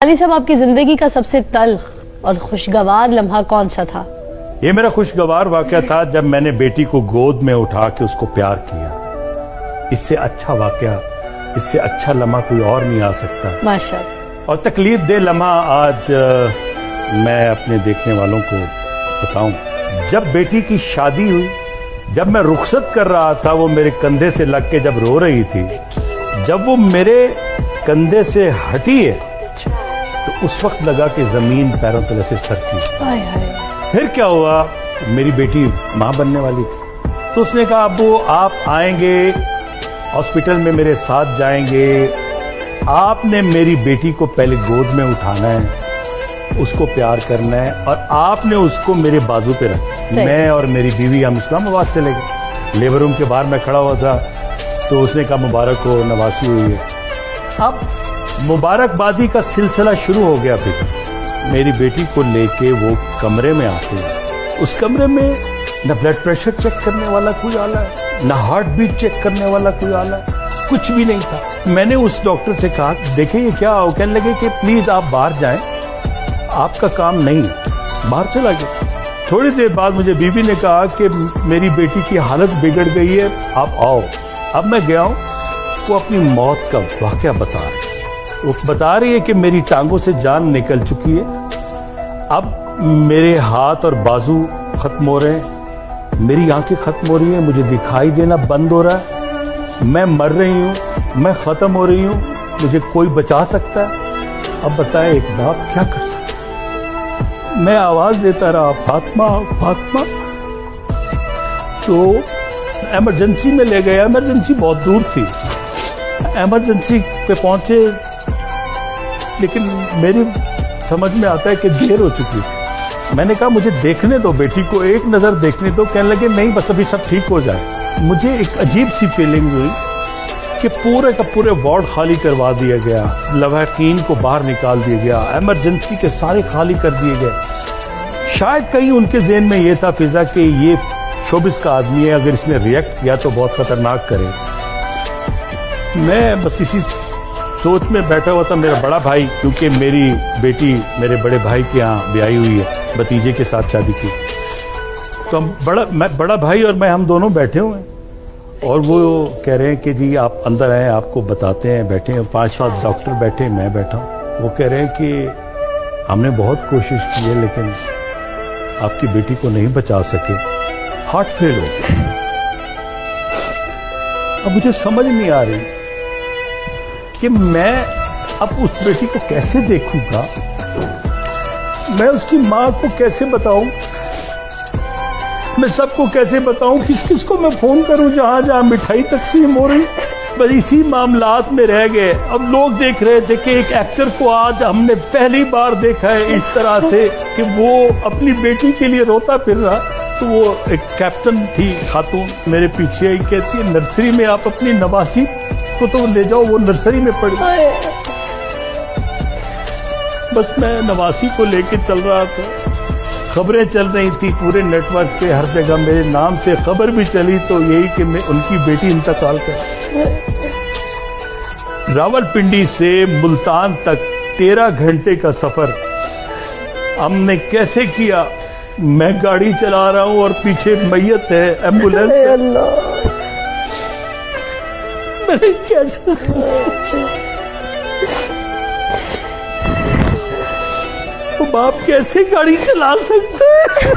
علی صاحب، آپ کی زندگی کا سب سے تلخ اور خوشگوار لمحہ کون سا تھا؟ یہ میرا خوشگوار واقعہ تھا جب میں نے بیٹی کو گود میں اٹھا کے اس کو پیار کیا۔ اس سے اچھا واقعہ، اس سے اچھا لمحہ کوئی اور نہیں آ سکتا۔ ماشاءاللہ۔ اور تکلیف دہ لمحہ آج میں اپنے دیکھنے والوں کو بتاؤں۔ جب بیٹی کی شادی ہوئی، جب میں رخصت کر رہا تھا، وہ میرے کندھے سے لگ کے جب رو رہی تھی، جب وہ میرے کندھے سے ہٹی ہے تو اس وقت لگا کہ زمین پیروں تلے سے سرکی۔ پھر کیا ہوا، میری بیٹی ماں بننے والی تھی، تو اس نے کہا ابو آپ آئیں گے ہاسپٹل میں، میرے ساتھ جائیں گے، آپ نے میری بیٹی کو پہلے گود میں اٹھانا ہے، اس کو پیار کرنا ہے، اور آپ نے اس کو میرے بازو پہ رکھنا۔ میں اور میری بیوی ہم اسلام آباد چلے گئے۔ لیبر روم کے باہر میں کھڑا ہوا تھا تو اس نے کہا مبارک ہو، نواسی ہوئی ہے۔ اب مبارکبادی کا سلسلہ شروع ہو گیا۔ پھر میری بیٹی کو لے کے وہ کمرے میں آتے ہیں، اس کمرے میں نہ بلڈ پریشر چیک کرنے والا کوئی آلہ ہے، نہ ہارٹ بیٹ چیک کرنے والا کوئی آلہ ہے، کچھ بھی نہیں تھا۔ میں نے اس ڈاکٹر سے کہا دیکھیں یہ کیا ہو، کہنے لگے کہ پلیز آپ باہر جائیں، آپ کا کام نہیں ہے۔ باہر چلا گیا۔ تھوڑی دیر بعد مجھے بیوی نے کہا کہ میری بیٹی کی حالت بگڑ گئی ہے، آپ آؤ۔ اب میں گیا ہوں، وہ اپنی موت کا واقعہ بتا رہی ہے۔ وہ بتا رہی ہے کہ میری ٹانگوں سے جان نکل چکی ہے، اب میرے ہاتھ اور بازو ختم ہو رہے ہیں، میری آنکھیں ختم ہو رہی ہیں، مجھے دکھائی دینا بند ہو رہا ہے، میں مر رہی ہوں، میں ختم ہو رہی ہوں، مجھے کوئی بچا سکتا ہے؟ اب بتائیں ایک باپ کیا کر سکتا؟ میں آواز دیتا رہا فاطمہ فاطمہ۔ تو ایمرجنسی میں لے گیا، ایمرجنسی بہت دور تھی، ایمرجنسی پہ پہنچے، لیکن میری سمجھ میں آتا ہے کہ دیر ہو چکی ہے۔ میں نے کہا مجھے دیکھنے دو، بیٹی کو ایک نظر دیکھنے دو۔ کہنے لگے نہیں بس ابھی سب ٹھیک ہو جائے۔ مجھے ایک عجیب سی فیلنگ ہوئی کہ پورے کا پورے وارڈ خالی کروا دیا گیا، لواحقین کو باہر نکال دیا گیا، ایمرجنسی کے سارے خالی کر دیے گئے۔ شاید کہیں ان کے ذہن میں یہ تھا فضا کہ یہ شوبز کا آدمی ہے، اگر اس نے ریئیکٹ کیا تو بہت خطرناک کرے۔ میں بس اسی سوچ میں بیٹھا ہوا تھا۔ میرا بڑا بھائی، کیونکہ میری بیٹی میرے بڑے بھائی کے یہاں بیاہی ہوئی ہے، بھتیجے کے ساتھ شادی کی، تو بڑا بھائی اور میں ہم دونوں بیٹھے ہوئے ہیں، اور وہ کہہ رہے ہیں کہ جی آپ اندر آئیں، آپ کو بتاتے ہیں۔ بیٹھے ہیں 5-7 ڈاکٹر بیٹھے، میں بیٹھا ہوں۔ وہ کہہ رہے ہیں کہ ہم نے بہت کوشش کی ہے لیکن آپ کی بیٹی کو نہیں بچا سکے، ہارٹ فیل ہو گیا۔ اب مجھے سمجھ نہیں آ رہی کہ میں اب اس بیٹی کو کیسے دیکھوں گا، میں اس کی ماں کو کیسے بتاؤں، میں سب کو کیسے بتاؤں، کس کس کو میں فون کروں، جہاں جہاں مٹھائی تقسیم ہو رہی، بس اسی معاملات میں رہ گئے۔ اب لوگ دیکھ رہے تھے کہ ایک ایکٹر کو آج ہم نے پہلی بار دیکھا ہے اس طرح سے کہ وہ اپنی بیٹی کے لیے روتا پھر رہا۔ تو وہ ایک کیپٹن تھی خاتون، میرے پیچھے ہی کہتی ہے نرسری میں آپ اپنی نواسی کو تو لے جاؤ، وہ نرسری میں پڑھی۔ بس میں نواسی کو لے کے چل رہا تھا، خبریں چل رہی تھی پورے نیٹ ورک پہ، ہر جگہ میرے نام سے خبر بھی چلی، تو یہی کہ میں ان کی بیٹی انتقال کر۔ راولپنڈی سے ملتان تک 13 گھنٹے کا سفر ہم نے کیسے کیا؟ میں گاڑی چلا رہا ہوں اور پیچھے میت ہے، ایمبولینس ہے۔ میں نے کیسے باپ کیسے گاڑی چلا سکتا ہے؟